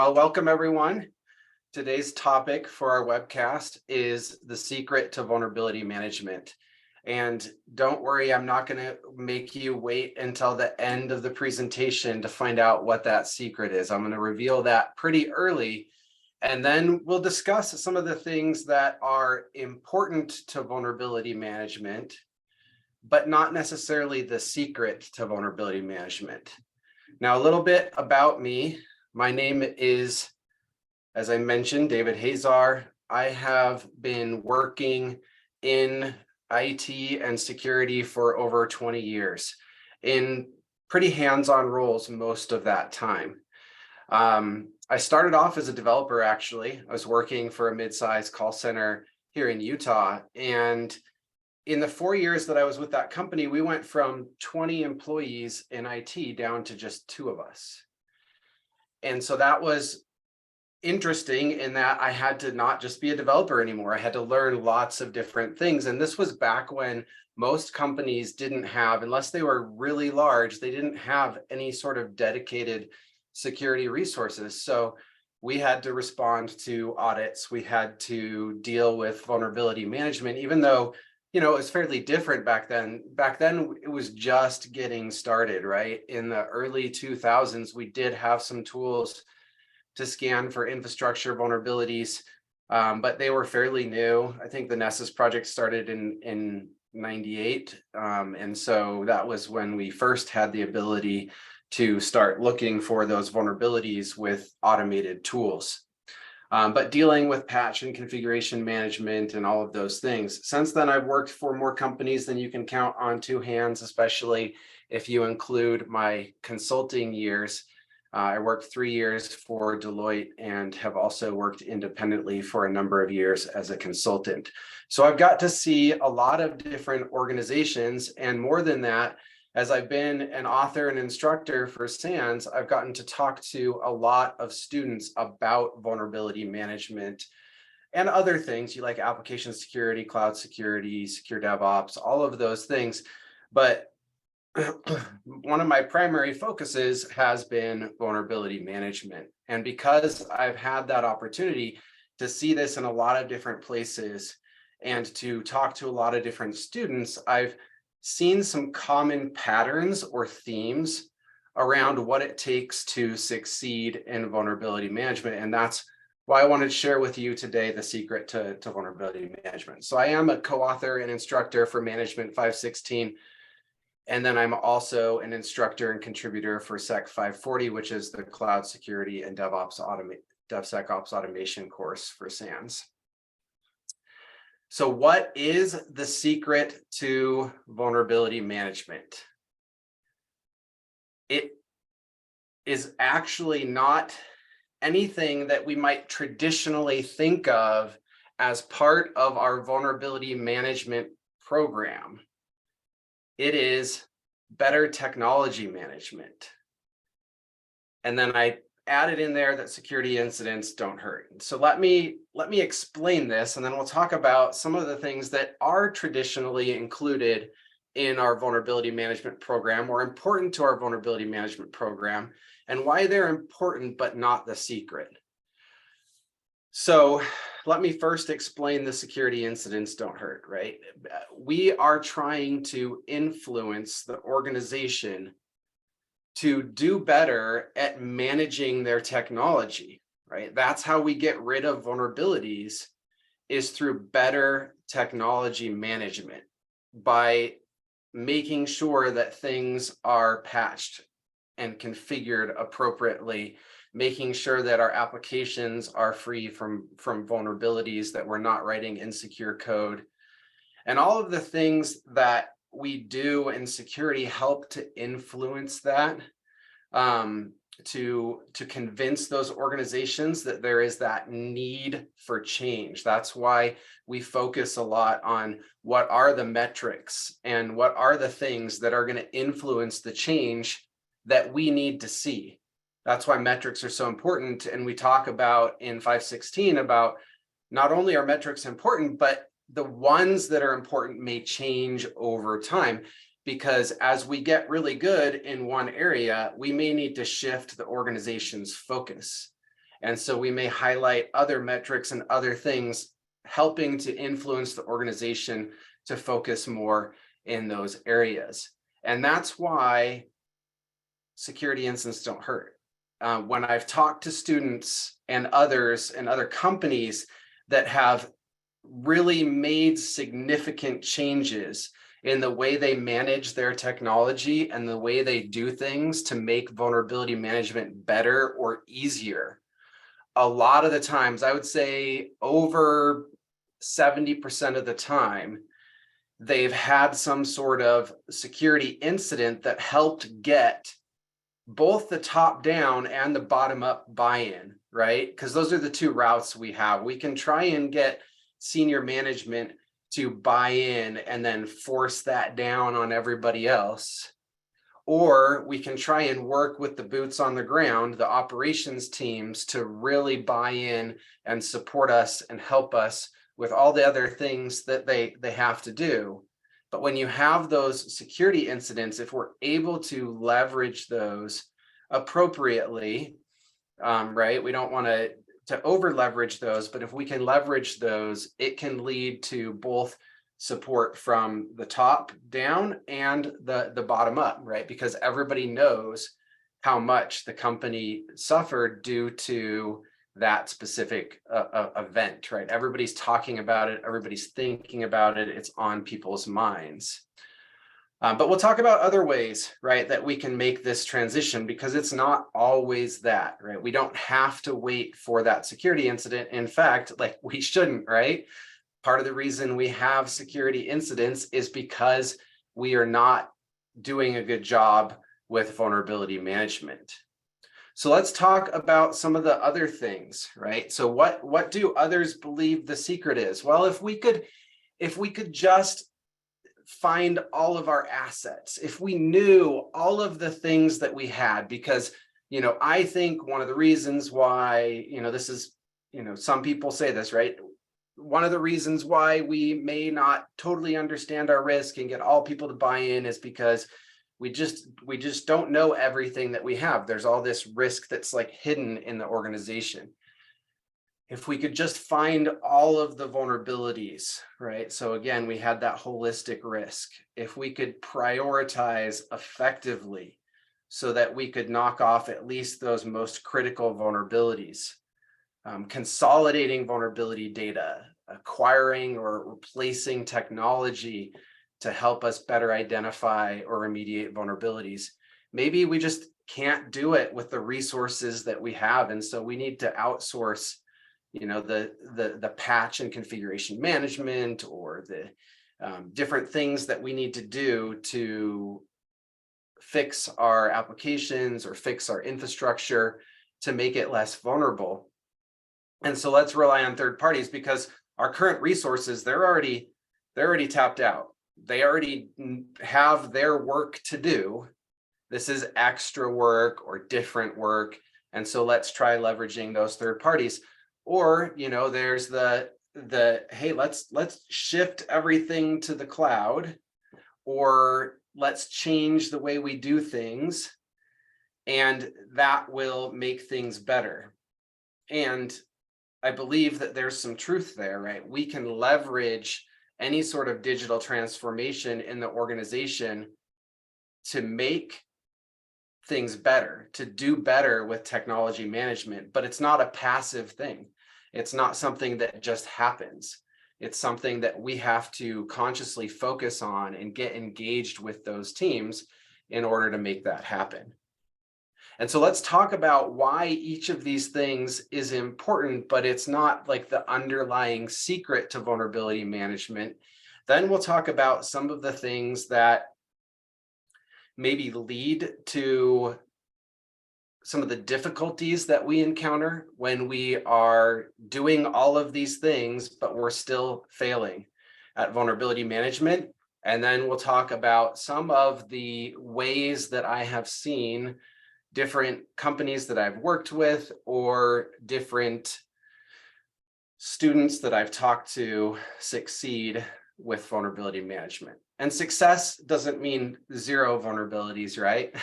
Well, welcome everyone. Today's topic for our webcast is the secret to vulnerability management. And don't worry, I'm not going to make you wait until the end of the presentation to find out what that secret is. I'm going to reveal that pretty early, and then we'll discuss some of the things that are important to vulnerability management, but not necessarily the secret to vulnerability management. Now, a little bit about me. My name is, as I mentioned, David Hazar. I have been working in IT and security for over 20 years in pretty hands-on roles most of that time. I started off as a developer, actually. I was working for a mid-sized call center here in Utah. And in the 4 years that I was with that company, we went from 20 employees in IT down to just 2 of us. And so that was interesting in that I had to not just be a developer anymore. I had to learn lots of different things. And this was back when most companies didn't have, unless they were really large, they didn't have any sort of dedicated security resources. So we had to respond to audits. We had to deal with vulnerability management, even though it was fairly different back then. Back then, it was just getting started, right? In the early 2000s, we did have some tools to scan for infrastructure vulnerabilities, but they were fairly new. I think the Nessus project started in 98. And so that was when we first had the ability to start looking for those vulnerabilities with automated tools. But dealing with patch and configuration management and all of those things. Since then, I've worked for more companies than you can count on 2 hands, especially if you include my consulting years. I worked 3 years for Deloitte and have also worked independently for a number of years as a consultant. So I've got to see a lot of different organizations, and more than that, as I've been an author and instructor for SANS, I've gotten to talk to a lot of students about vulnerability management and other things. You like application security, cloud security, secure DevOps, all of those things. But one of my primary focuses has been vulnerability management. And because I've had that opportunity to see this in a lot of different places and to talk to a lot of different students, I've seen some common patterns or themes around what it takes to succeed in vulnerability management. And that's why I wanted to share with you today the secret to vulnerability management. So I am a co-author and instructor for Management 516. And then I'm also an instructor and contributor for SEC 540, which is the cloud security and DevSecOps automation course for SANS. So what is the secret to vulnerability management? It is actually not anything that we might traditionally think of as part of our vulnerability management program. It is better technology management. And then I added in there that security incidents don't hurt. So let me explain this, and then we'll talk about some of the things that are traditionally included in our vulnerability management program or important to our vulnerability management program, and why they're important but not the secret. So let me first explain the security incidents don't hurt, right? We are trying to influence the organization to do better at managing their technology, right? That's how we get rid of vulnerabilities, is through better technology management, by making sure that things are patched and configured appropriately, making sure that our applications are free from vulnerabilities, that we're not writing insecure code. And all of the things that we do in security help to influence that, to convince those organizations that there is that need for change. That's why we focus a lot on what are the metrics and what are the things that are going to influence the change that we need to see. That's why metrics are so important. And we talk about in 516 about not only are metrics important, but the ones that are important may change over time, because as we get really good in one area, we may need to shift the organization's focus. And so we may highlight other metrics and other things helping to influence the organization to focus more in those areas. And that's why security incidents don't hurt. When I've talked to students and others and other companies that have really made significant changes in the way they manage their technology and the way they do things to make vulnerability management better or easier, a lot of the times, I would say over 70% of the time, they've had some sort of security incident that helped get both the top down and the bottom up buy-in, right? Because those are the two routes we have. We can try and get senior management to buy in and then force that down on everybody else. Or we can try and work with the boots on the ground, the operations teams, to really buy in and support us and help us with all the other things that they have to do. But when you have those security incidents, if we're able to leverage those appropriately, right? We don't want to over leverage those, but if we can leverage those, it can lead to both support from the top down and the bottom up, right? Because everybody knows how much the company suffered due to that specific event, right? Everybody's talking about it, everybody's thinking about it, it's on people's minds. But we'll talk about other ways, right, that we can make this transition, because it's not always that, right? We don't have to wait for that security incident. In fact, like, we shouldn't, right? Part of the reason we have security incidents is because we are not doing a good job with vulnerability management. So let's talk about some of the other things, right? So what do others believe the secret is? Well, if we could just find all of our assets, if we knew all of the things that we had, because, I think one of the reasons why, this is, some people say this, right? One of the reasons why we may not totally understand our risk and get all people to buy in is because we just don't know everything that we have. There's all this risk that's like hidden in the organization. If we could just find all of the vulnerabilities, right? So again, we had that holistic risk. If we could prioritize effectively so that we could knock off at least those most critical vulnerabilities, consolidating vulnerability data, acquiring or replacing technology to help us better identify or remediate vulnerabilities. Maybe we just can't do it with the resources that we have. And so we need to outsource the patch and configuration management, or the different things that we need to do to fix our applications or fix our infrastructure to make it less vulnerable. And so let's rely on third parties, because our current resources, they're already tapped out. They already have their work to do. This is extra work or different work. And so let's try leveraging those third parties. Or, there's the hey, let's shift everything to the cloud, or let's change the way we do things, and that will make things better. And I believe that there's some truth there, right? We can leverage any sort of digital transformation in the organization to make things better, to do better with technology management, but it's not a passive thing. It's not something that just happens. It's something that we have to consciously focus on and get engaged with those teams in order to make that happen. And so let's talk about why each of these things is important, but it's not like the underlying secret to vulnerability management. Then we'll talk about some of the things that maybe lead to some of the difficulties that we encounter when we are doing all of these things, but we're still failing at vulnerability management. And then we'll talk about some of the ways that I have seen different companies that I've worked with, or different students that I've talked to, succeed with vulnerability management. And success doesn't mean zero vulnerabilities, right?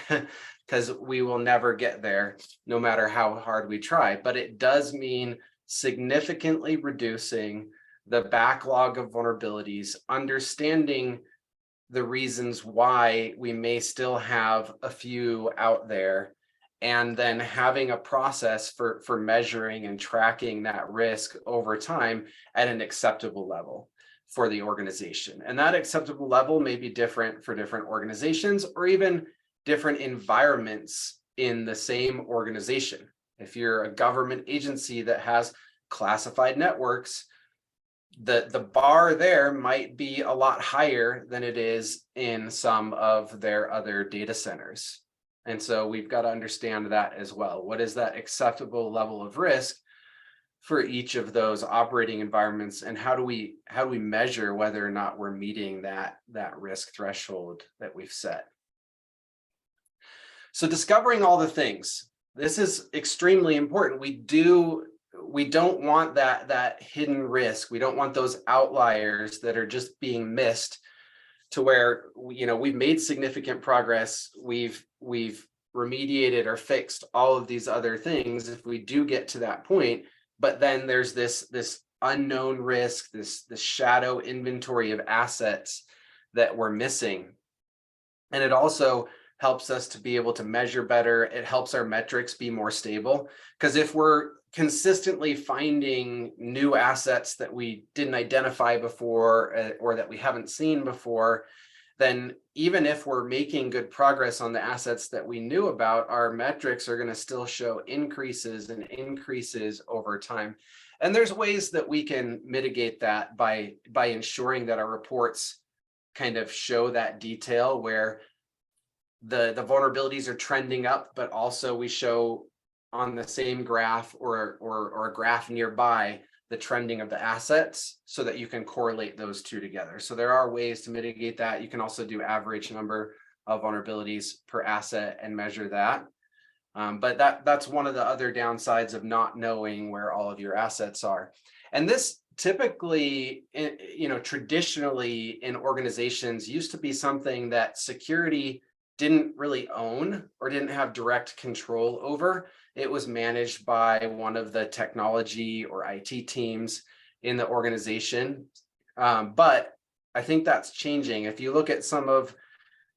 Because we will never get there no matter how hard we try. But it does mean significantly reducing the backlog of vulnerabilities, understanding the reasons why we may still have a few out there, and then having a process for measuring and tracking that risk over time at an acceptable level for the organization. And that acceptable level may be different for different organizations or even different environments in the same organization. If you're a government agency that has classified networks, the bar there might be a lot higher than it is in some of their other data centers. And so we've got to understand that as well. What is that acceptable level of risk for each of those operating environments, and how do we measure whether or not we're meeting that risk threshold that we've set? So discovering all the things, this is extremely important. We don't want that hidden risk. We don't want those outliers that are just being missed, to where we've made significant progress, we've remediated or fixed all of these other things if we do get to that point, but then there's this unknown risk, this shadow inventory of assets that we're missing. And it also helps us to be able to measure better. It helps our metrics be more stable, because if we're consistently finding new assets that we didn't identify before, or that we haven't seen before, then even if we're making good progress on the assets that we knew about, our metrics are going to still show increases and increases over time. And there's ways that we can mitigate that by ensuring that our reports kind of show that detail, where the vulnerabilities are trending up, but also we show on the same graph or a graph nearby the trending of the assets, so that you can correlate those two together. So there are ways to mitigate that. You can also do average number of vulnerabilities per asset and measure that. But that's one of the other downsides of not knowing where all of your assets are. And this typically, traditionally in organizations used to be something that security didn't really own or didn't have direct control over. It was managed by one of the technology or IT teams in the organization. But I think that's changing. If you look at some of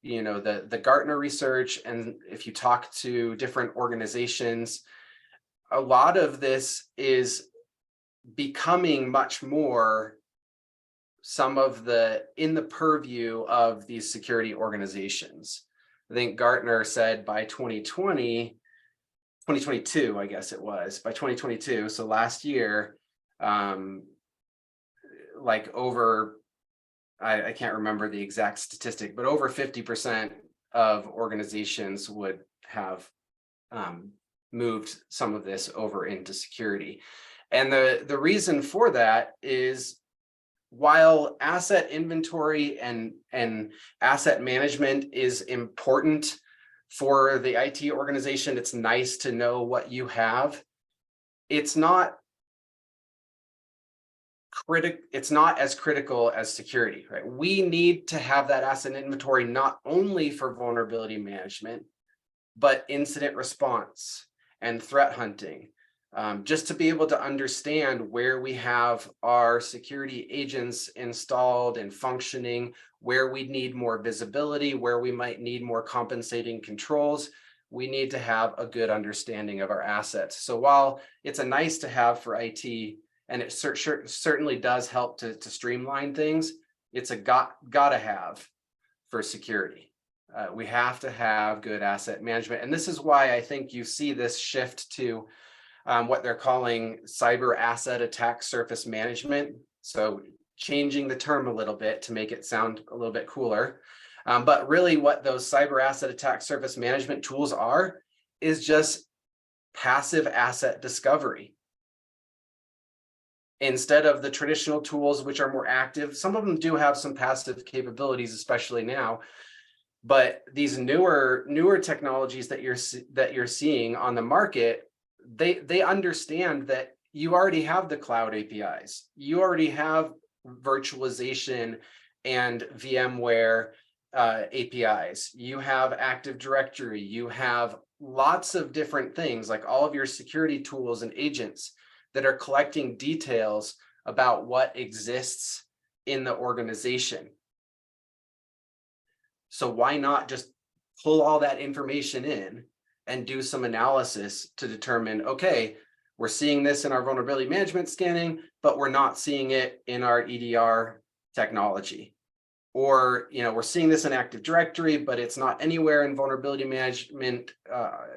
the Gartner research, and if you talk to different organizations, a lot of this is becoming much more in the purview of these security organizations. I think Gartner said by 2022, I guess it was, by 2022, so last year, like over, I can't remember the exact statistic, but over 50% of organizations would have moved some of this over into security. And the reason for that is, while asset inventory and asset management is important for the IT organization, it's nice to know what you have. It's not as critical as security, right? We need to have that asset inventory not only for vulnerability management, but incident response and threat hunting. Just to be able to understand where we have our security agents installed and functioning, where we need more visibility, where we might need more compensating controls, we need to have a good understanding of our assets. So while it's a nice to have for IT, and it certainly does help to streamline things, it's a gotta have for security. We have to have good asset management. And this is why I think you see this shift to what they're calling cyber asset attack surface management. So changing the term a little bit to make it sound a little bit cooler. But really what those cyber asset attack surface management tools are is just passive asset discovery. Instead of the traditional tools, which are more active. Some of them do have some passive capabilities, especially now. But these newer technologies that you're seeing on the market, they understand that you already have the cloud APIs. You already have virtualization and VMware APIs. You have Active Directory. You have lots of different things, like all of your security tools and agents that are collecting details about what exists in the organization. So why not just pull all that information in and do some analysis to determine, okay, we're seeing this in our vulnerability management scanning, but we're not seeing it in our EDR technology. Or, we're seeing this in Active Directory, but it's not anywhere in vulnerability management,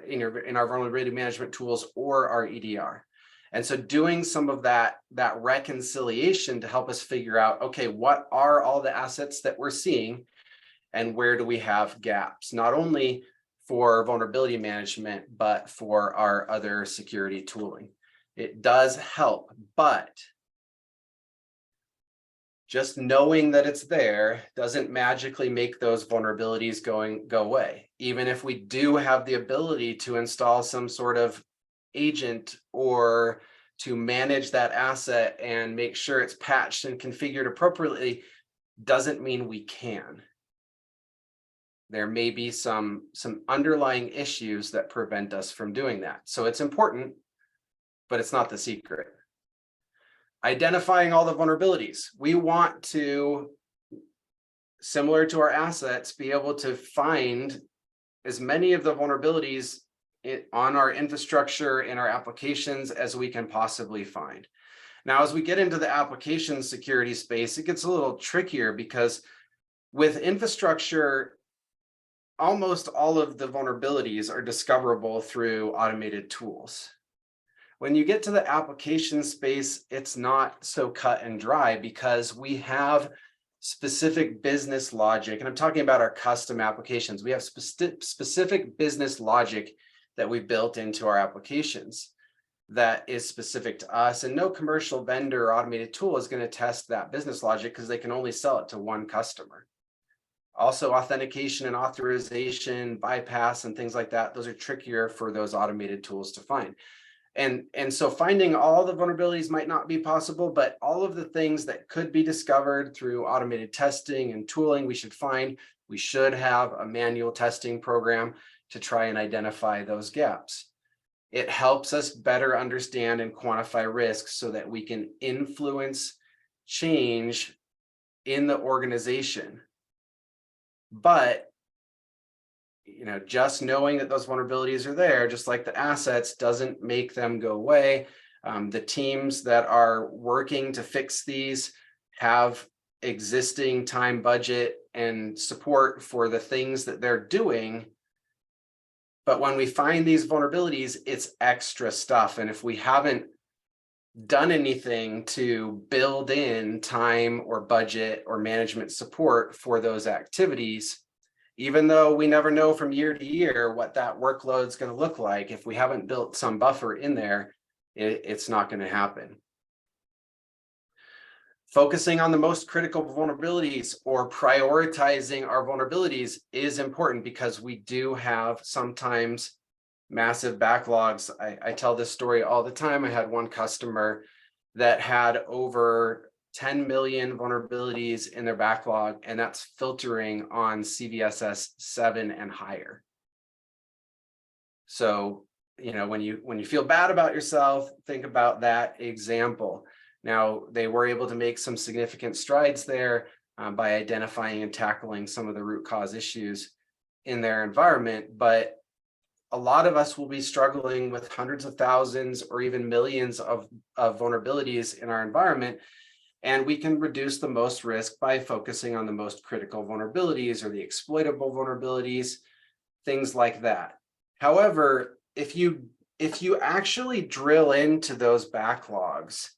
in our vulnerability management tools or our EDR. And so doing some of that reconciliation to help us figure out, okay, what are all the assets that we're seeing and where do we have gaps, not only for vulnerability management, but for our other security tooling. It does help, but just knowing that it's there doesn't magically make those vulnerabilities go away. Even if we do have the ability to install some sort of agent or to manage that asset and make sure it's patched and configured appropriately, doesn't mean we can. There may be some underlying issues that prevent us from doing that. So it's important, but it's not the secret. Identifying all the vulnerabilities. We want to, similar to our assets, be able to find as many of the vulnerabilities on our infrastructure in our applications as we can possibly find. Now, as we get into the application security space, it gets a little trickier because with infrastructure, almost all of the vulnerabilities are discoverable through automated tools. When you get to the application space, it's not so cut and dry because we have specific business logic, and I'm talking about our custom applications. We have specific business logic that we built into our applications that is specific to us, and no commercial vendor or automated tool is going to test that business logic because they can only sell it to one customer. Also, authentication and authorization, bypass, and things like that, those are trickier for those automated tools to find. And so finding all the vulnerabilities might not be possible, but all of the things that could be discovered through automated testing and tooling, we should find. We should have a manual testing program to try and identify those gaps. It helps us better understand and quantify risks so that we can influence change in the organization. But just knowing that those vulnerabilities are there, just like the assets, doesn't make them go away. The teams that are working to fix these have existing time, budget, and support for the things that they're doing. But when we find these vulnerabilities, it's extra stuff. And if we haven't done anything to build in time or budget or management support for those activities, even though we never know from year to year what that workload is going to look like, if we haven't built some buffer in there, it's not going to happen. Focusing on the most critical vulnerabilities or prioritizing our vulnerabilities is important because we do have sometimes massive backlogs. I tell this story all the time. I had one customer that had over 10 million vulnerabilities in their backlog, and that's filtering on CVSS 7 and higher. So, when you feel bad about yourself, think about that example. Now, they were able to make some significant strides there by identifying and tackling some of the root cause issues in their environment, but a lot of us will be struggling with hundreds of thousands or even millions of vulnerabilities in our environment. And we can reduce the most risk by focusing on the most critical vulnerabilities or the exploitable vulnerabilities, things like that. However, if you actually drill into those backlogs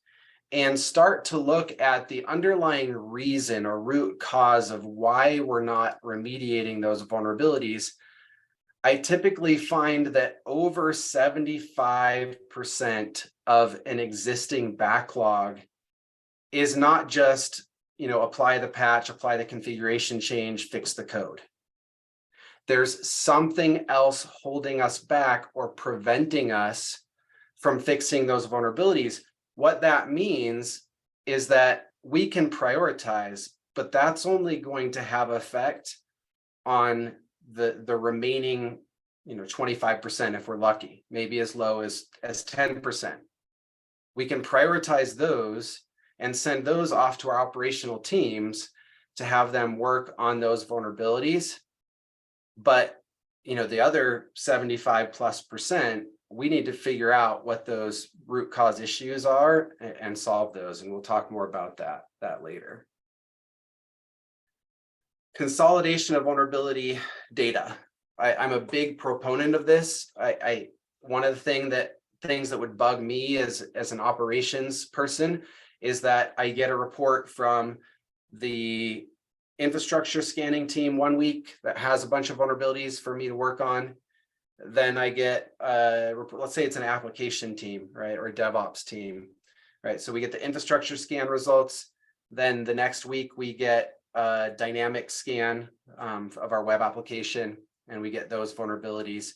and start to look at the underlying reason or root cause of why we're not remediating those vulnerabilities, I typically find that over 75% of an existing backlog is not just, apply the patch, apply the configuration change, fix the code. There's something else holding us back or preventing us from fixing those vulnerabilities. What that means is that we can prioritize, but that's only going to have effect on the remaining, 25% if we're lucky, maybe as low as 10%. We can prioritize those and send those off to our operational teams to have them work on those vulnerabilities. But the other 75+%, we need to figure out what those root cause issues are and solve those. And we'll talk more about that later. Consolidation of vulnerability data. I'm a big proponent of this. One of the things that would bug me as an operations person is that I get a report from the infrastructure scanning team one week that has a bunch of vulnerabilities for me to work on. Then I get let's say it's an application team, right, or a DevOps team, right? So we get the infrastructure scan results. Then the next week we get a dynamic scan of our web application, and we get those vulnerabilities.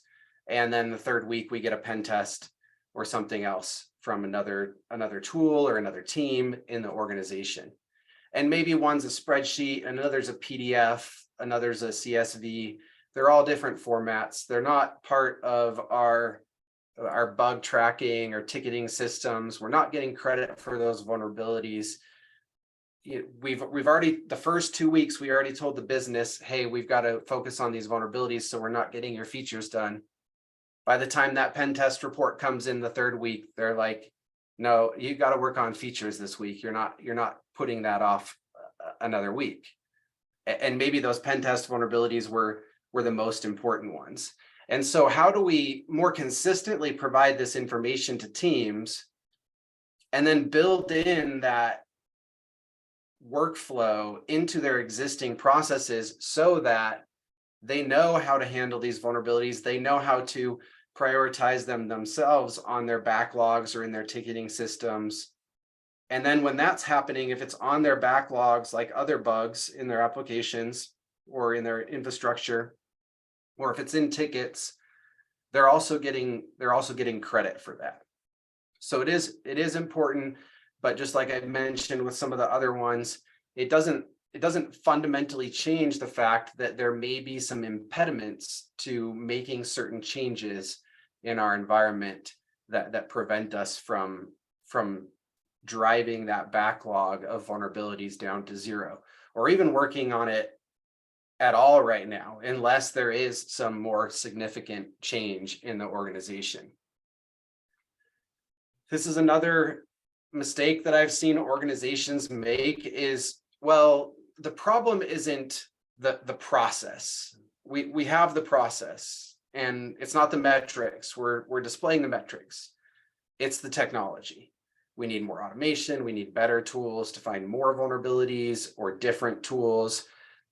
And then the third week we get a pen test or something else from another tool or another team in the organization. And maybe one's a spreadsheet, another's a PDF, another's a CSV. They're all different formats. They're not part of our bug tracking or ticketing systems. We're not getting credit for those vulnerabilities. We've already, the first 2 weeks, we already told the business, hey, we've got to focus on these vulnerabilities, so we're not getting your features done. By the time that pen test report comes in the third week, they're like, no, you got to work on features this week. You're not putting that off another week. And maybe those pen test vulnerabilities were the most important ones. And so how do we more consistently provide this information to teams and then build in that workflow into their existing processes so that they know how to handle these vulnerabilities, they know how to prioritize them themselves on their backlogs or in their ticketing systems. And then when that's happening, if it's on their backlogs, like other bugs in their applications or in their infrastructure, or if it's in tickets, they're also getting credit for that. So it is important, but just like I mentioned with some of the other ones, it doesn't fundamentally change the fact that there may be some impediments to making certain changes in our environment that prevent us from driving that backlog of vulnerabilities down to zero, or even working on it at all right now, unless there is some more significant change in the organization. This is another mistake that I've seen organizations make is, well, the problem isn't the process. We have the process, and it's not the metrics. We're displaying the metrics. It's the technology. We need more automation. We need better tools to find more vulnerabilities or different tools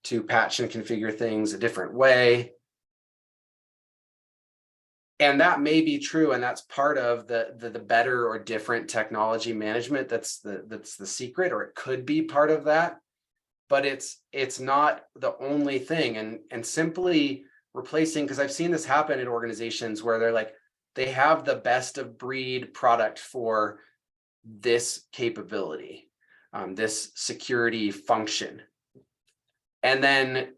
to patch and configure things a different way. And that may be true, and that's part of the better or different technology management. That's the secret, or it could be part of that. But it's not the only thing. And simply replacing, because I've seen this happen in organizations where they're like, they have the best of breed product for this capability, this security function. And then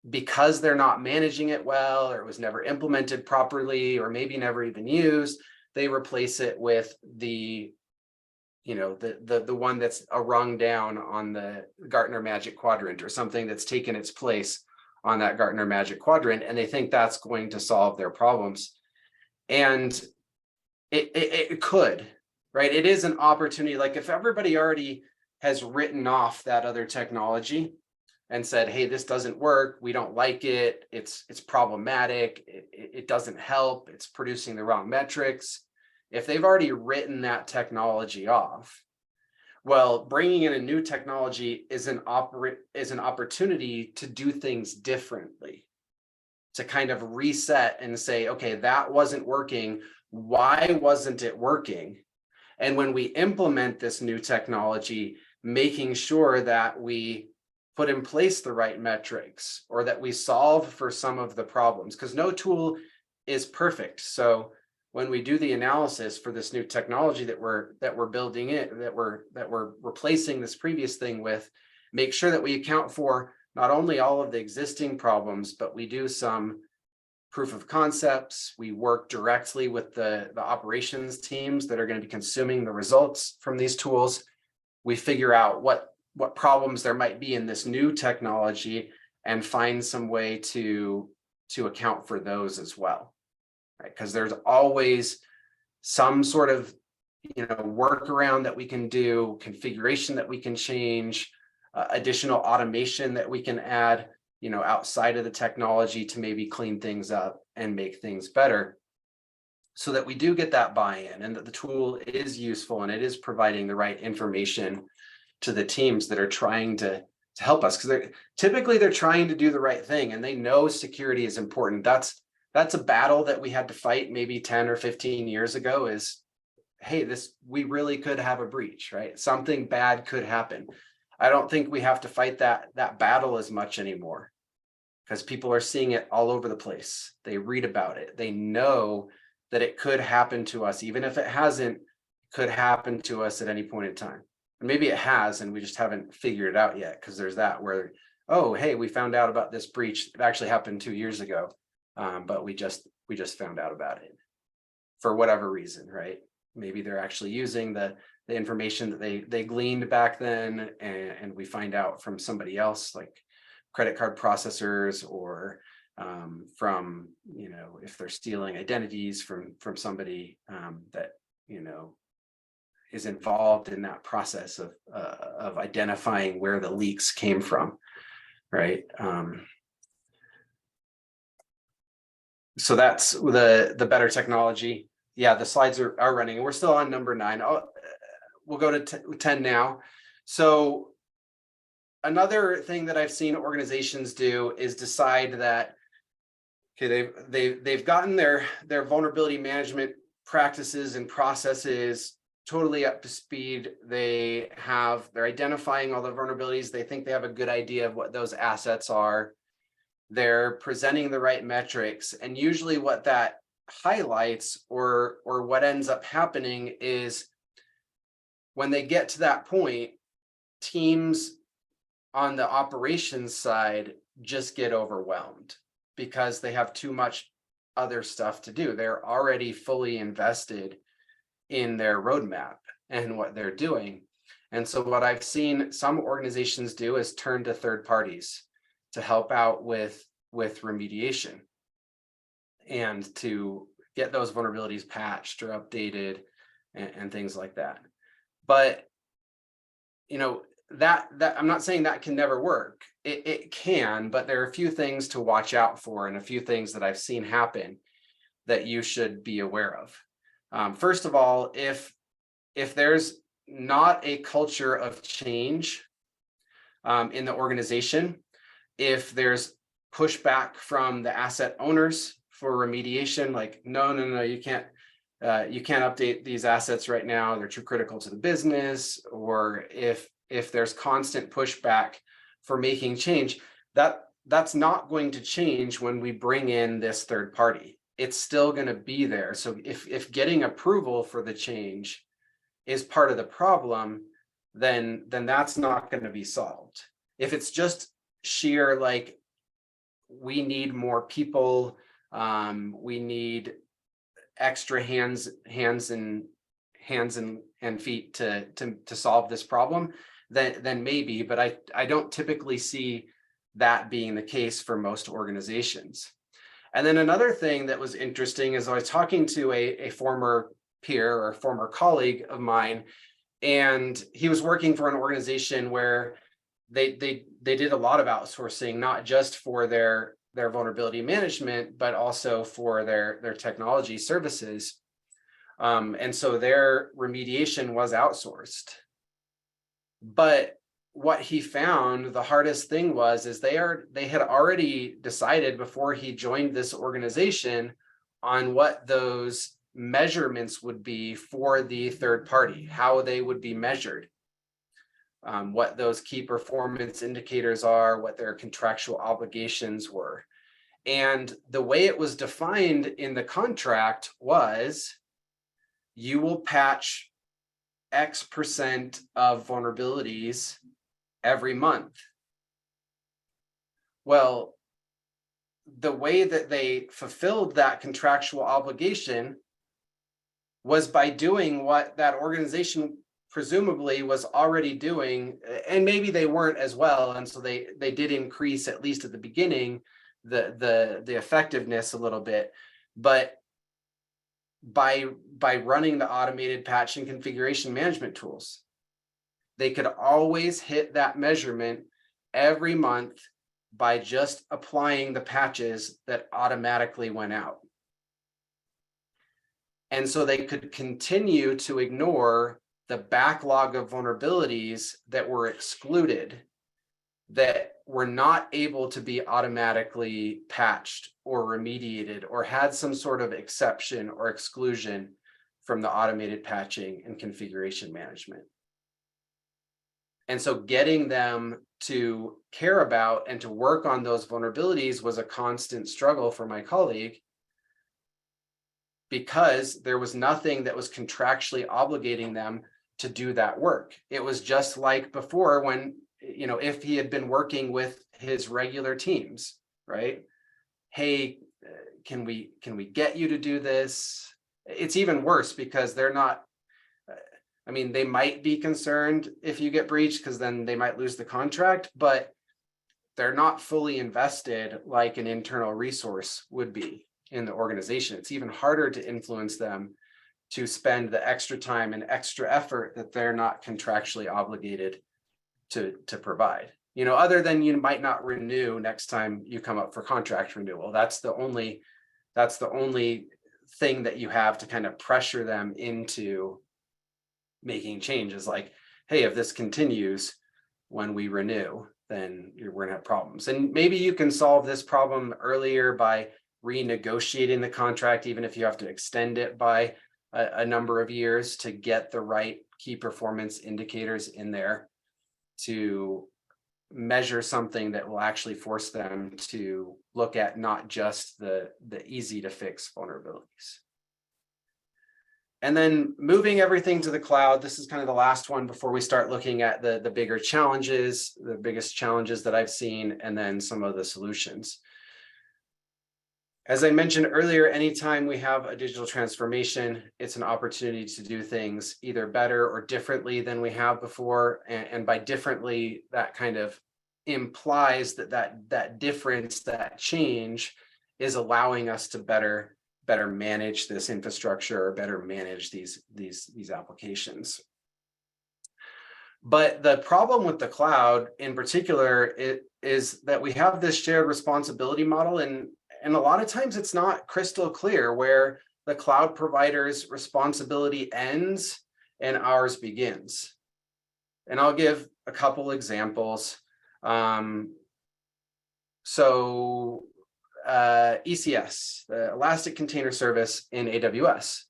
because they're not managing it well, or it was never implemented properly, or maybe never even used, they replace it with the one that's a rung down on the Gartner Magic Quadrant, or something that's taken its place on that Gartner Magic Quadrant, and they think that's going to solve their problems. And it could, right? It is an opportunity. Like if everybody already has written off that other technology and said, hey, this doesn't work, we don't like it, it's problematic, it doesn't help, it's producing the wrong metrics. If they've already written that technology off, well, bringing in a new technology is an opportunity to do things differently, to kind of reset and say, okay, that wasn't working. Why wasn't it working? And when we implement this new technology, making sure that we put in place the right metrics, or that we solve for some of the problems, because no tool is perfect. So when we do the analysis for this new technology that we're building it, that we're replacing this previous thing with, make sure that we account for not only all of the existing problems, but we do some proof of concepts. We work directly with the operations teams that are going to be consuming the results from these tools. We figure out what problems there might be in this new technology and find some way to account for those as well, right? Because there's always some sort of workaround that we can do, configuration that we can change, additional automation that we can add, outside of the technology to maybe clean things up and make things better, so that we do get that buy-in and that the tool is useful and it is providing the right information to the teams that are trying to help us, because they're trying to do the right thing and they know security is important. That's a battle that we had to fight maybe 10 or 15 years ago, is, hey, we really could have a breach, right? Something bad could happen. I don't think we have to fight that battle as much anymore, because people are seeing it all over the place. They read about it. They know that it could happen to us, even if it hasn't, could happen to us at any point in time. And maybe it has, and we just haven't figured it out yet, because there's that where, oh, hey, we found out about this breach. It actually happened 2 years ago, but we just found out about it for whatever reason, right? Maybe they're actually using the information that they gleaned back then, and we find out from somebody else, like credit card processors, or from, if they're stealing identities from somebody that, is involved in that process of identifying where the leaks came from, right? So that's the better technology. Yeah, the slides are running, and we're still on number 9. We'll go to 10 now. So another thing that I've seen organizations do is decide that, okay, they've gotten their vulnerability management practices and processes totally up to speed. They're identifying all the vulnerabilities. They think they have a good idea of what those assets are. They're presenting the right metrics, and usually what that highlights, or what ends up happening, is when they get to that point, teams on the operations side just get overwhelmed because they have too much other stuff to do. They're already fully invested in their roadmap and what they're doing. And so what I've seen some organizations do is turn to third parties to help out with remediation and to get those vulnerabilities patched or updated and things like that. But that I'm not saying that can never work. It can, but there are a few things to watch out for, and a few things that I've seen happen that you should be aware of. First of all, if there's not a culture of change in the organization, if there's pushback from the asset owners for remediation, like, no, you can't update these assets right now, they're too critical to the business, or if there's constant pushback for making change, that's not going to change when we bring in this third party. It's still going to be there. So if getting approval for the change is part of the problem, then that's not going to be solved. If it's just sheer, like, we need more people, we need extra hands and feet to solve this problem, then maybe, but I don't typically see that being the case for most organizations. And then another thing that was interesting is I was talking to a former peer or former colleague of mine, and he was working for an organization where they did a lot of outsourcing, not just for their vulnerability management, but also for their technology services. And so their remediation was outsourced. But what he found the hardest thing is they had already decided before he joined this organization on what those measurements would be for the third party, how they would be measured, what those key performance indicators are, what their contractual obligations were. And the way it was defined in the contract was, you will patch X% of vulnerabilities every month. Well, the way that they fulfilled that contractual obligation was by doing what that organization presumably was already doing, and maybe they weren't as well, and so they did increase, at least at the beginning, the effectiveness a little bit, but by running the automated patch and configuration management tools, they could always hit that measurement every month by just applying the patches that automatically went out. And so they could continue to ignore the backlog of vulnerabilities that were excluded, that were not able to be automatically patched or remediated, or had some sort of exception or exclusion from the automated patching and configuration management. And so getting them to care about and to work on those vulnerabilities was a constant struggle for my colleague, because there was nothing that was contractually obligating them to do that work. It was just like before, when, if he had been working with his regular teams, right? Hey, can we get you to do this? It's even worse because they're not, they might be concerned if you get breached, because then they might lose the contract, but they're not fully invested like an internal resource would be in the organization. It's even harder to influence them to spend the extra time and extra effort that they're not contractually obligated to provide. Other than you might not renew next time you come up for contract renewal. That's the only thing that you have to kind of pressure them into making changes, like, hey, if this continues when we renew, then we're gonna have problems. And maybe you can solve this problem earlier by renegotiating the contract, even if you have to extend it by a number of years to get the right key performance indicators in there to measure something that will actually force them to look at not just the easy to fix vulnerabilities. And then moving everything to the cloud, this is kind of the last one before we start looking at the bigger challenges, the biggest challenges that I've seen, and then some of the solutions. As I mentioned earlier, anytime we have a digital transformation, it's an opportunity to do things either better or differently than we have before. And by differently, that kind of implies that difference, that change, is allowing us to better manage this infrastructure, or better manage these applications. But the problem with the cloud in particular is that we have this shared responsibility model, and a lot of times it's not crystal clear where the cloud provider's responsibility ends and ours begins. And I'll give a couple examples. ECS, the Elastic Container Service in AWS.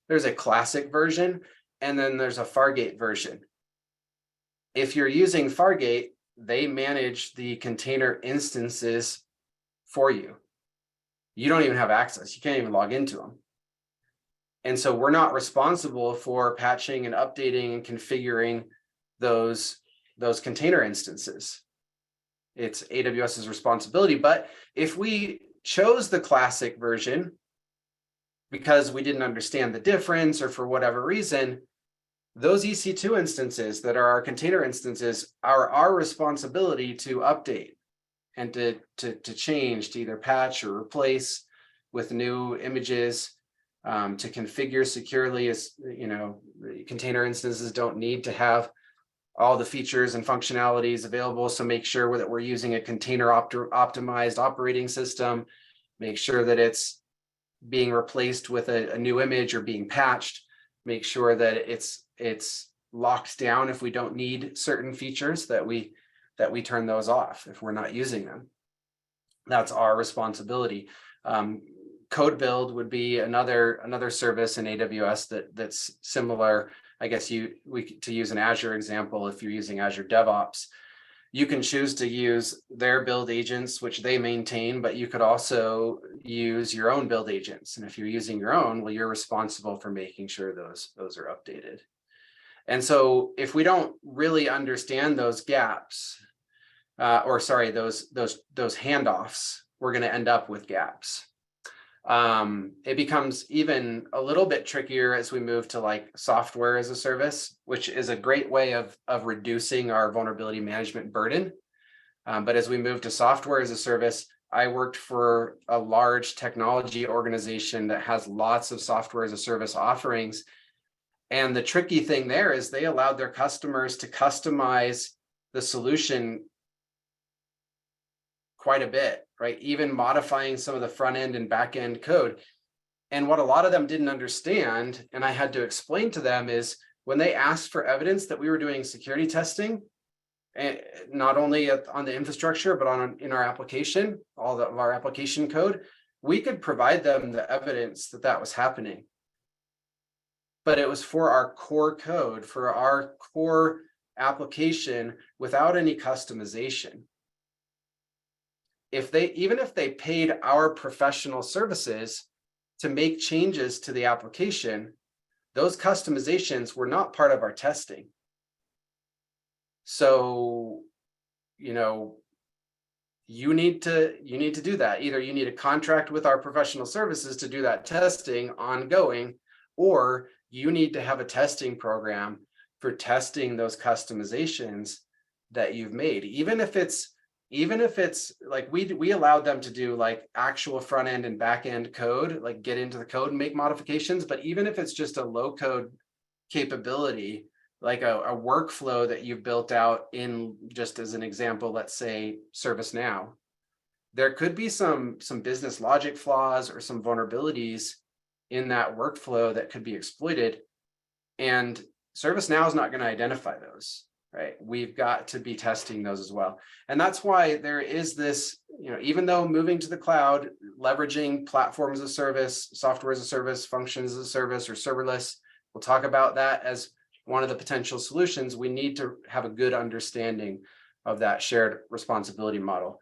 There's a classic version, and then there's a Fargate version. If you're using Fargate, they manage the container instances for you. You don't even have access. You can't even log into them. And so we're not responsible for patching and updating and configuring those container instances. It's AWS's responsibility. But if we chose the classic version because we didn't understand the difference, or for whatever reason, those EC2 instances that are our container instances are our responsibility to update and to change, to either patch or replace with new images, to configure securely. As container instances don't need to have all the features and functionalities available. So make sure that we're using a container optimized operating system, make sure that it's being replaced with a new image or being patched, make sure that it's locked down if we don't need certain features, that we turn those off if we're not using them. That's our responsibility. Code build would be another service in AWS that's similar. I guess to use an Azure example, if you're using Azure DevOps, you can choose to use their build agents, which they maintain, but you could also use your own build agents. And if you're using your own, well, you're responsible for making sure those are updated. And so if we don't really understand those gaps, those handoffs, we're going to end up with gaps. It becomes even a little bit trickier as we move to like software as a service, which is a great way of reducing our vulnerability management burden. But as we move to software as a service, I worked for a large technology organization that has lots of software as a service offerings. And the tricky thing there is they allowed their customers to customize the solution quite a bit, right? Even modifying some of the front end and back end code. And what a lot of them didn't understand, and I had to explain to them, is when they asked for evidence that we were doing security testing, and not only on the infrastructure, but in our application, all of our application code, we could provide them the evidence that that was happening. But it was for our core code, for our core application without any customization. Even if they paid our professional services to make changes to the application, those customizations were not part of our testing. So, you need to do that. Either you need a contract with our professional services to do that testing ongoing, or you need to have a testing program for testing those customizations that you've made. Even if it's like we allowed them to do like actual front end and back end code, like get into the code and make modifications. But even if it's just a low code capability, like a workflow that you've built out in, just as an example, let's say ServiceNow, there could be some business logic flaws or some vulnerabilities in that workflow that could be exploited. And ServiceNow is not going to identify those, right? We've got to be testing those as well. And that's why there is this, even though moving to the cloud, leveraging platform as a service, software as a service, functions as a service, or serverless, we'll talk about that as one of the potential solutions. We need to have a good understanding of that shared responsibility model.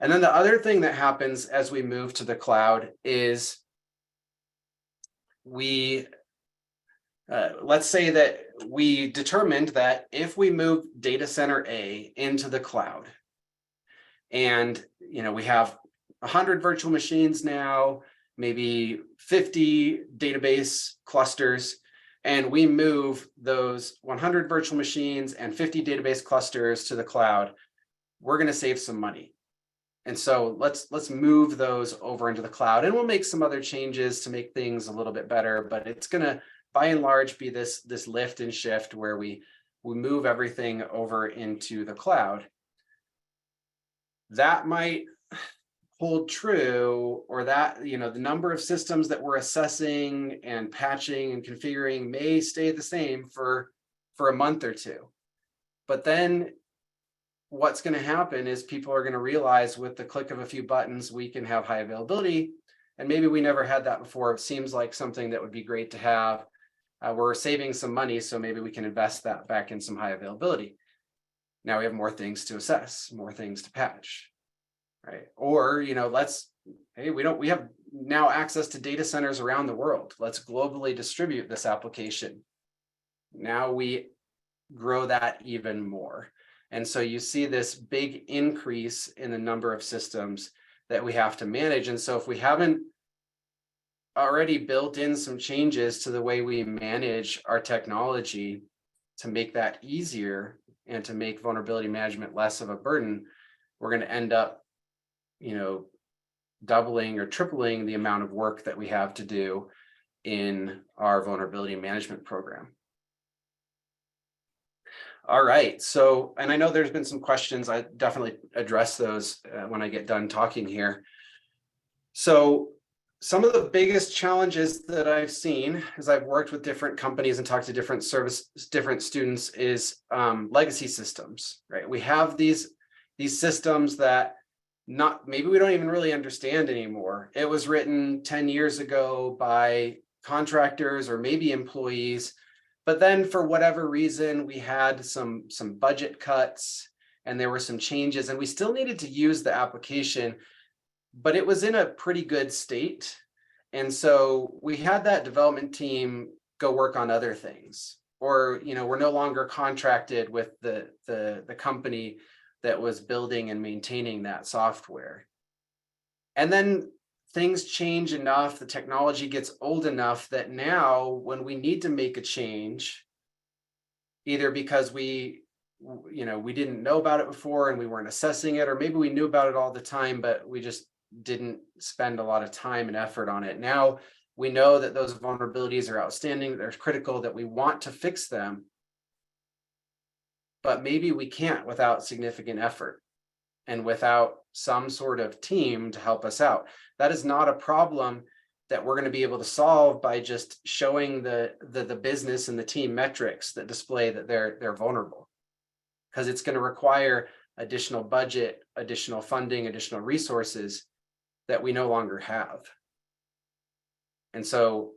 And then the other thing that happens as we move to the cloud is let's say that we determined that if we move data center A into the cloud, and we have 100 virtual machines now, maybe 50 database clusters, and we move those 100 virtual machines and 50 database clusters to the cloud, we're going to save some money. And so let's move those over into the cloud, and we'll make some other changes to make things a little bit better, but it's going to, by and large, be this lift and shift where we move everything over into the cloud. That might hold true, or that, the number of systems that we're assessing and patching and configuring may stay the same for a month or two. But then what's going to happen is people are going to realize with the click of a few buttons, we can have high availability. And maybe we never had that before. It seems like something that would be great to have. We're saving some money, so maybe we can invest that back in some high availability. Now we have more things to assess, more things to patch, right? Or, we have now access to data centers around the world. Let's globally distribute this application. Now we grow that even more. And so you see this big increase in the number of systems that we have to manage. And so if we haven't already built in some changes to the way we manage our technology to make that easier and to make vulnerability management less of a burden, we're going to end up, doubling or tripling the amount of work that we have to do in our vulnerability management program. All right. So, and I know there's been some questions. I definitely address those when I get done talking here. So some of the biggest challenges that I've seen as I've worked with different companies and talked to different students is legacy systems, right? We have these systems that maybe we don't even really understand anymore. It was written 10 years ago by contractors or maybe employees. But then for whatever reason, we had some budget cuts and there were some changes, and we still needed to use the application, but it was in a pretty good state. And so we had that development team go work on other things. or we're no longer contracted with the company that was building and maintaining that software. And then things change enough, the technology gets old enough that now when we need to make a change, either because we didn't know about it before and we weren't assessing it, or maybe we knew about it all the time, but we just didn't spend a lot of time and effort on it. Now we know that those vulnerabilities are outstanding, they're critical, that we want to fix them, but maybe we can't without significant effort and without some sort of team to help us out. That is not a problem that we're going to be able to solve by just showing the business and the team metrics that display that they're vulnerable, because it's going to require additional budget, additional funding, additional resources that we no longer have. And so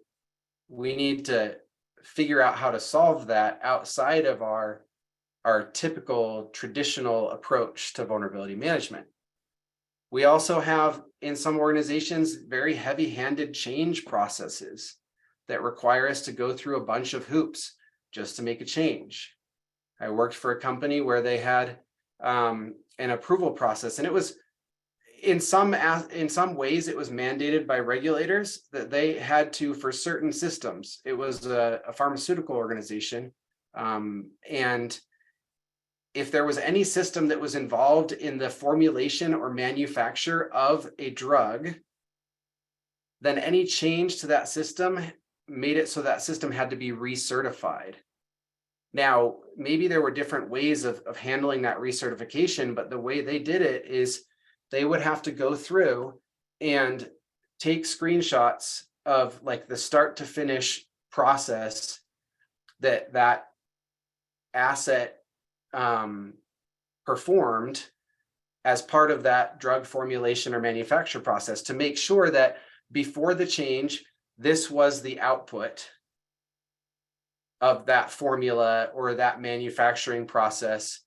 we need to figure out how to solve that outside of our typical traditional approach to vulnerability management. We also have, in some organizations, very heavy-handed change processes that require us to go through a bunch of hoops just to make a change. I worked for a company where they had an approval process, and it was in some ways it was mandated by regulators that they had to, for certain systems. It was a pharmaceutical organization, and if there was any system that was involved in the formulation or manufacture of a drug, then any change to that system made it so that system had to be recertified. Now, maybe there were different ways of handling that recertification, but the way they did it is they would have to go through and take screenshots of like the start to finish process that asset performed as part of that drug formulation or manufacture process, to make sure that before the change, this was the output of that formula or that manufacturing process.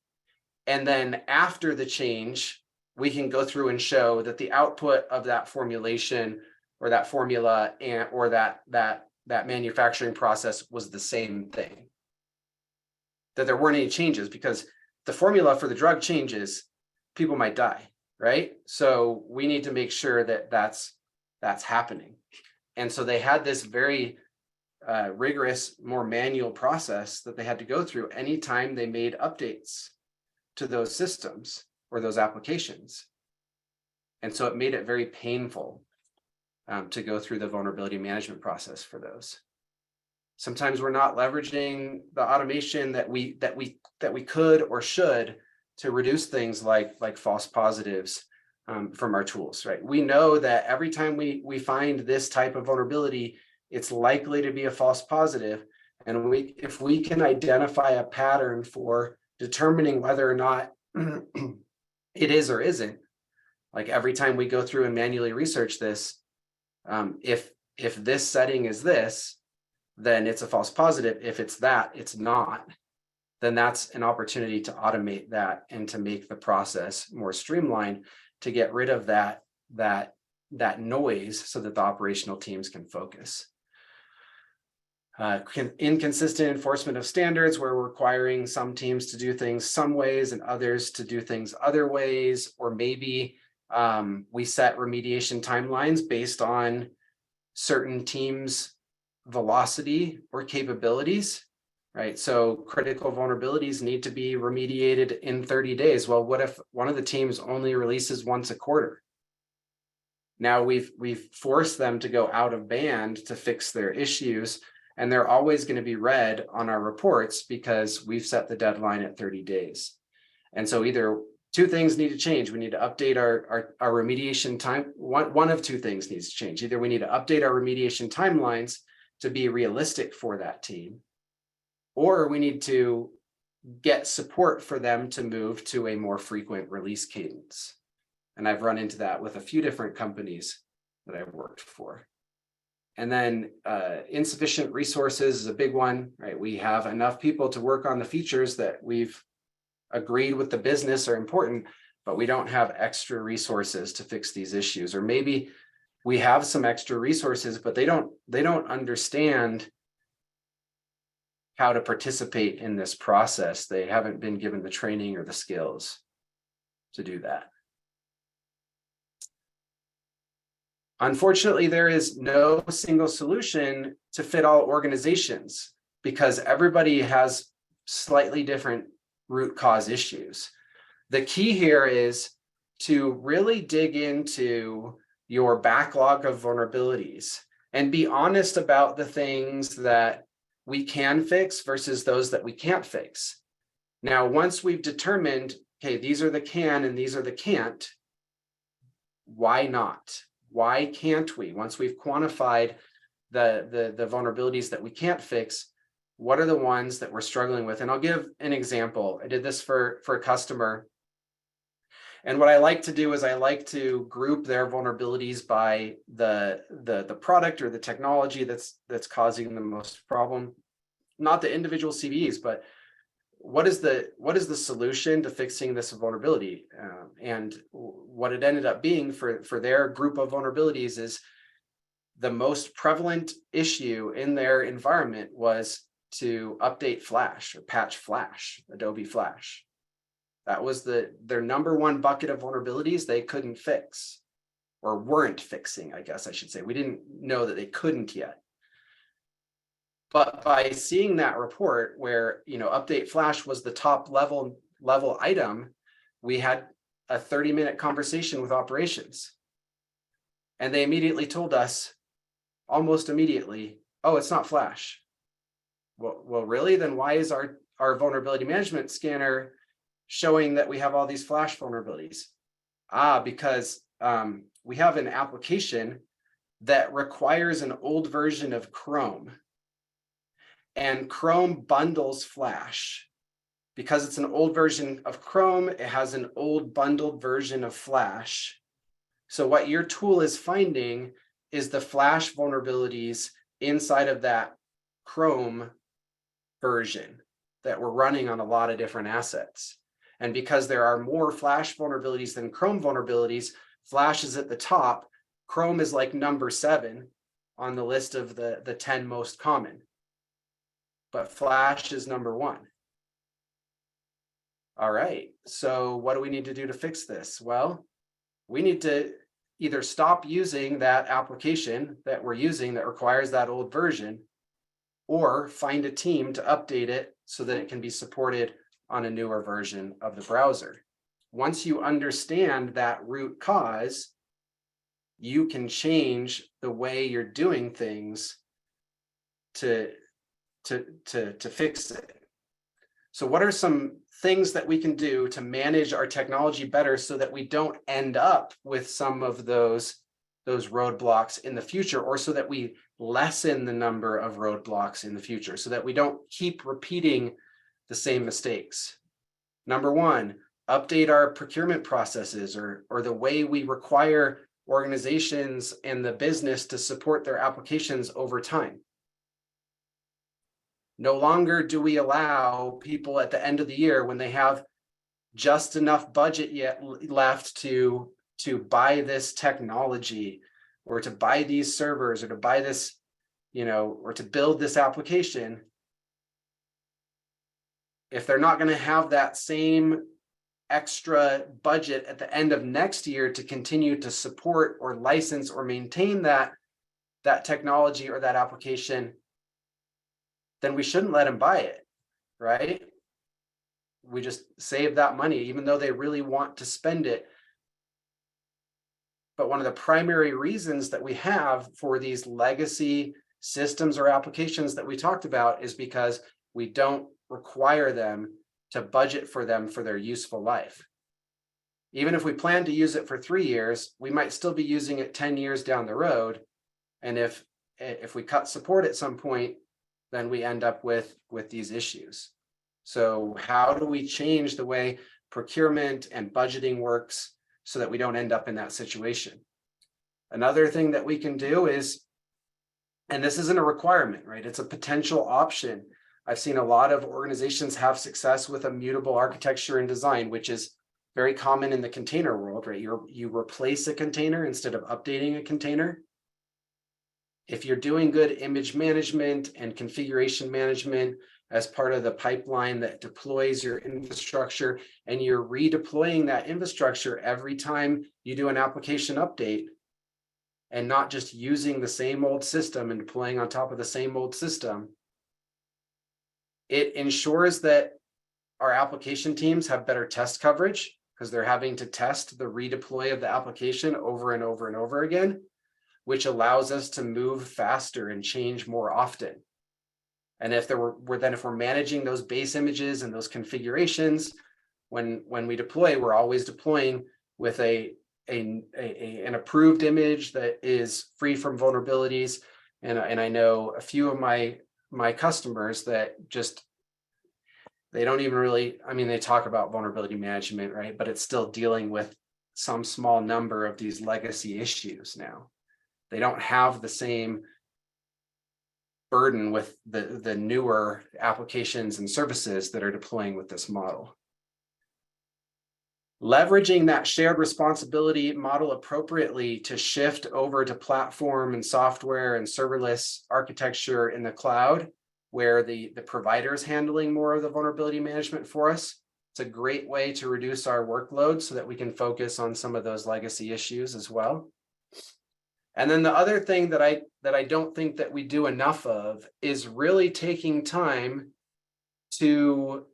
And then after the change, we can go through and show that the output of that formulation or that formula or that manufacturing process was the same thing. That there weren't any changes, because the formula for the drug changes, people might die, right? So we need to make sure that that's happening. And so they had this very rigorous, more manual process that they had to go through anytime they made updates to those systems or those applications. And so it made it very painful to go through the vulnerability management process for those. Sometimes we're not leveraging the automation that we could or should to reduce things like false positives from our tools, right? We know that every time we find this type of vulnerability, it's likely to be a false positive. And if we can identify a pattern for determining whether or not it is or isn't, like every time we go through and manually research this, if this setting is this, then it's a false positive. If it's that, it's not. Then that's an opportunity to automate that and to make the process more streamlined, to get rid of that noise so that the operational teams can focus. Inconsistent enforcement of standards, where we're requiring some teams to do things some ways and others to do things other ways, or maybe we set remediation timelines based on certain teams' velocity or capabilities, right? So critical vulnerabilities need to be remediated in 30 days. Well, what if one of the teams only releases once a quarter? Now we've forced them to go out of band to fix their issues, and they're always going to be read on our reports because we've set the deadline at 30 days. And so either two things need to change. We need to update our remediation time. One of two things needs to change. Either we need to update our remediation timelines to be realistic for that team, or we need to get support for them to move to a more frequent release cadence. And I've run into that with a few different companies that I've worked for. And then insufficient resources is a big one, right? We have enough people to work on the features that we've agreed with the business are important, but we don't have extra resources to fix these issues. Or maybe we have some extra resources, but they don't understand how to participate in this process. They haven't been given the training or the skills to do that. Unfortunately, there is no single solution to fit all organizations because everybody has slightly different root cause issues. The key here is to really dig into your backlog of vulnerabilities and be honest about the things that we can fix versus those that we can't fix. Now, once we've determined, okay, these are the can and these are the can't, why not? Why can't we? Once we've quantified the vulnerabilities that we can't fix, what are the ones that we're struggling with? And I'll give an example. I did this for a customer. And what I like to do is I like to group their vulnerabilities by the product or the technology that's causing the most problem, not the individual CVEs, but what is the solution to fixing this vulnerability? And what it ended up being for their group of vulnerabilities is the most prevalent issue in their environment was to update Flash or patch Flash, Adobe Flash. That was their number one bucket of vulnerabilities they couldn't fix, or weren't fixing, I guess I should say. We didn't know that they couldn't yet. But by seeing that report where, update Flash was the top level item, we had a 30-minute conversation with operations. And they immediately told us, almost immediately, oh, it's not Flash. Well, really? Then why is our vulnerability management scanner showing that we have all these Flash vulnerabilities? Because we have an application that requires an old version of Chrome. And Chrome bundles Flash. Because it's an old version of Chrome, it has an old bundled version of Flash. So what your tool is finding is the Flash vulnerabilities inside of that Chrome version that we're running on a lot of different assets. And because there are more Flash vulnerabilities than Chrome vulnerabilities, Flash is at the top. Chrome is like number 7 on the list of the 10 most common. But Flash is number 1. All right, so what do we need to do to fix this? Well, we need to either stop using that application that we're using that requires that old version, or find a team to update it so that it can be supported on a newer version of the browser. Once you understand that root cause, you can change the way you're doing things to fix it. So what are some things that we can do to manage our technology better so that we don't end up with some of those roadblocks in the future, or so that we lessen the number of roadblocks in the future, so that we don't keep repeating the same mistakes? Number 1, update our procurement processes or the way we require organizations and the business to support their applications over time. No longer do we allow people at the end of the year, when they have just enough budget yet left to buy this technology, or to buy these servers, or to buy this, or to build this application, if they're not going to have that same extra budget at the end of next year to continue to support or license or maintain that technology or that application, then we shouldn't let them buy it, right? We just save that money, even though they really want to spend it. But one of the primary reasons that we have for these legacy systems or applications that we talked about is because we don't require them to budget for them for their useful life. Even if we plan to use it for 3 years, we might still be using it 10 years down the road. And if we cut support at some point, then we end up with these issues. So how do we change the way procurement and budgeting works so that we don't end up in that situation? Another thing that we can do is, and this isn't a requirement, right? It's a potential option. I've seen a lot of organizations have success with immutable architecture and design, which is very common in the container world, right? You replace a container instead of updating a container. If you're doing good image management and configuration management as part of the pipeline that deploys your infrastructure, and you're redeploying that infrastructure every time you do an application update, and not just using the same old system and deploying on top of the same old system, it ensures that our application teams have better test coverage because they're having to test the redeploy of the application over and over and over again, which allows us to move faster and change more often. And if we're managing those base images and those configurations, when we deploy, we're always deploying with an approved image that is free from vulnerabilities. And I know a few of my customers that just, they don't even really, I mean, they talk about vulnerability management, right? But it's still dealing with some small number of these legacy issues now. They don't have the same burden with the newer applications and services that are deploying with this model. Leveraging that shared responsibility model appropriately to shift over to platform and software and serverless architecture in the cloud, where the provider is handling more of the vulnerability management for us. It's a great way to reduce our workload so that we can focus on some of those legacy issues as well. And then the other thing that I don't think that we do enough of is really taking time to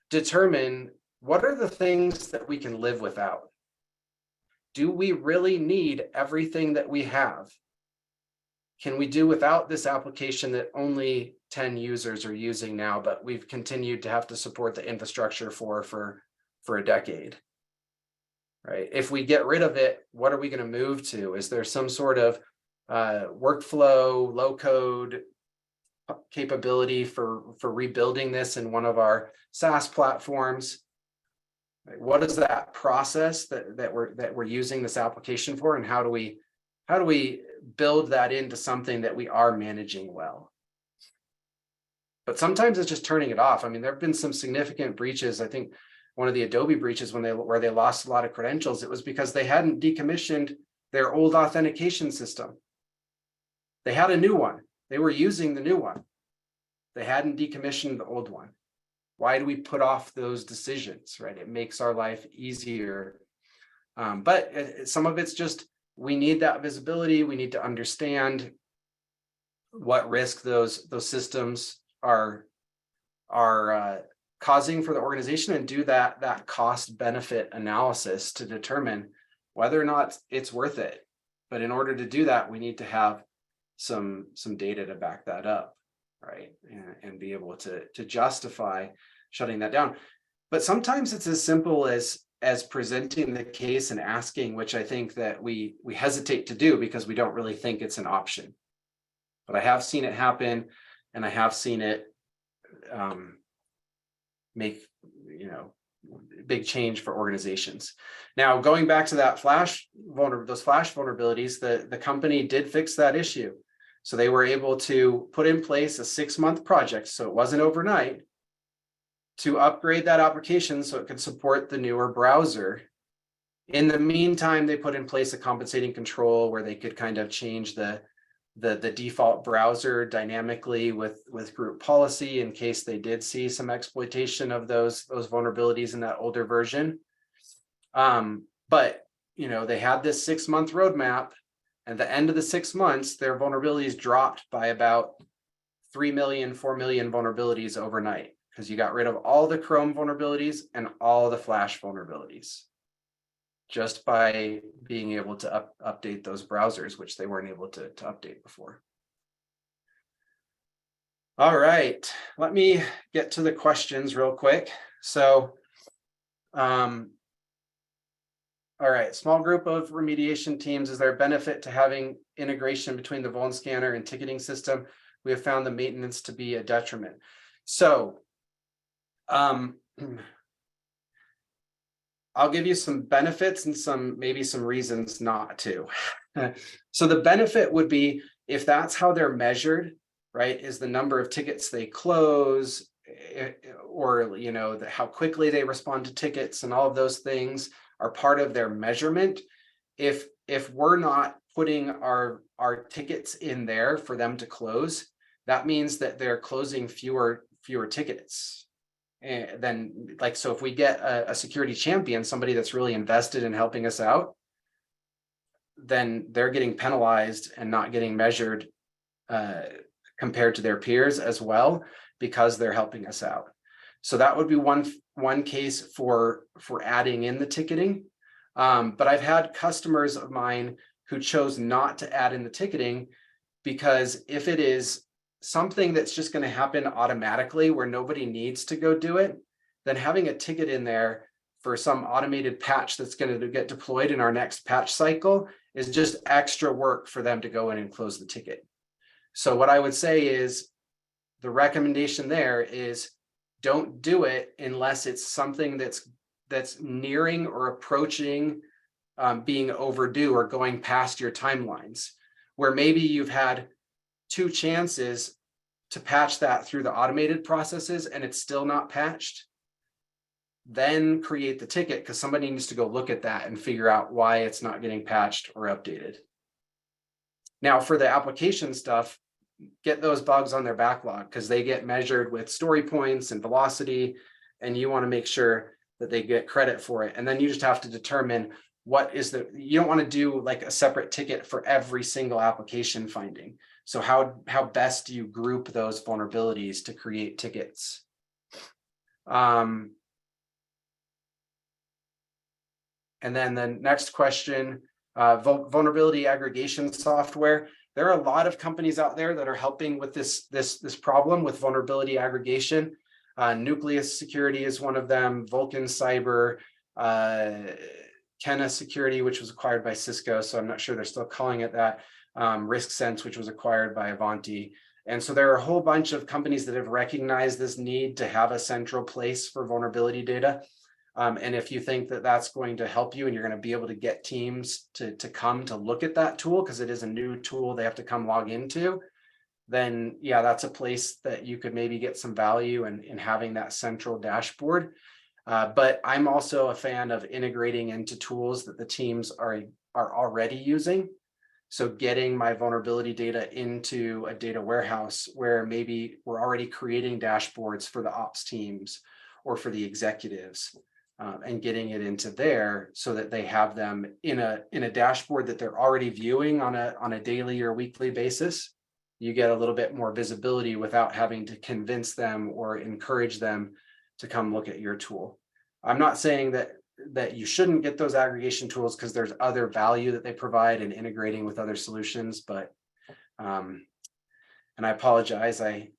determine what are the things that we can live without. Do we really need everything that we have? Can we do without this application that only 10 users are using now, but we've continued to have to support the infrastructure for a decade? Right? If we get rid of it, what are we going to move to? Is there some sort of workflow, low code capability for rebuilding this in one of our SaaS platforms? Right? What is that process that we're using this application for, and how do we build that into something that we are managing well? But sometimes it's just turning it off. I mean, there have been some significant breaches. I think one of the Adobe breaches where they lost a lot of credentials, it was because they hadn't decommissioned their old authentication system. They had a new one. They were using the new one. They hadn't decommissioned the old one. Why do we put off those decisions, right? It makes our life easier. But some of it's just, we need that visibility. We need to understand what risk those systems are causing for the organization, and do that cost benefit analysis to determine whether or not it's worth it. But in order to do that, we need to have some data to back that up, right? And be able to justify shutting that down. But sometimes it's as simple as presenting the case and asking, which I think that we hesitate to do because we don't really think it's an option. But I have seen it happen, and I have seen it make big change for organizations. Now, going back to that those flash vulnerabilities, the company did fix that issue. So they were able to put in place a 6-month project, so it wasn't overnight, to upgrade that application so it could support the newer browser. In the meantime, they put in place a compensating control where they could kind of change the default browser dynamically with group policy in case they did see some exploitation of those vulnerabilities in that older version. But they had this 6-month roadmap. At the end of the 6 months, their vulnerabilities dropped by about 3 million, 4 million vulnerabilities overnight, because you got rid of all the Chrome vulnerabilities and all the Flash vulnerabilities just by being able to update those browsers, which they weren't able to update before. All right, let me get to the questions real quick. So, all right, small group of remediation teams. Is there a benefit to having integration between the vuln scanner and ticketing system? We have found the maintenance to be a detriment. So, I'll give you some benefits and maybe some reasons not to. So the benefit would be, if that's how they're measured, right, is the number of tickets they close, or how quickly they respond to tickets, and all of those things are part of their measurement. If we're not putting our tickets in there for them to close, that means that they're closing fewer fewer tickets. And then, like, so if we get a security champion, somebody that's really invested in helping us out, then they're getting penalized and not getting measured compared to their peers as well, because they're helping us out. So that would be one case for adding in the ticketing. But I've had customers of mine who chose not to add in the ticketing, because if it is something that's just going to happen automatically where nobody needs to go do it, then having a ticket in there for some automated patch that's going to get deployed in our next patch cycle is just extra work for them to go in and close the ticket. So what I would say is, the recommendation there is, don't do it unless it's something that's nearing or approaching being overdue or going past your timelines, where maybe you've had 2 chances to patch that through the automated processes and it's still not patched. Then create the ticket, because somebody needs to go look at that and figure out why it's not getting patched or updated. Now, for the application stuff, get those bugs on their backlog, because they get measured with story points and velocity, and you want to make sure that they get credit for it. And then you just have to determine what is you don't want to do like a separate ticket for every single application finding. So how best do you group those vulnerabilities to create tickets? And then the next question, vulnerability aggregation software. There are a lot of companies out there that are helping with this problem with vulnerability aggregation. Nucleus Security is one of them, Vulcan Cyber, Kenna Security, which was acquired by Cisco, so I'm not sure they're still calling it that, RiskSense, which was acquired by Avanti. And so there are a whole bunch of companies that have recognized this need to have a central place for vulnerability data. And if you think that that's going to help you and you're going to be able to get teams to come to look at that tool, because it is a new tool they have to come log into, then yeah, that's a place that you could maybe get some value in having that central dashboard. But I'm also a fan of integrating into tools that the teams are already using. So getting my vulnerability data into a data warehouse where maybe we're already creating dashboards for the ops teams or for the executives. And getting it into there so that they have them in a dashboard that they're already viewing on a daily or weekly basis. You get a little bit more visibility without having to convince them or encourage them to come look at your tool. I'm not saying that you shouldn't get those aggregation tools, because there's other value that they provide in integrating with other solutions, but and I apologize, I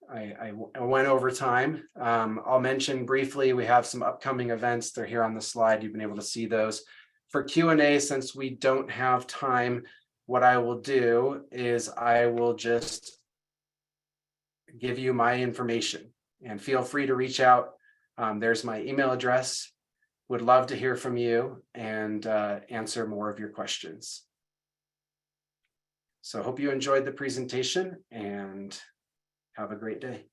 went over time. I'll mention briefly, we have some upcoming events. They're here on the slide. You've been able to see those. For Q&A, since we don't have time, what I will do is I will just give you my information, and feel free to reach out. There's my email address. Would love to hear from you and answer more of your questions. So I hope you enjoyed the presentation and have a great day.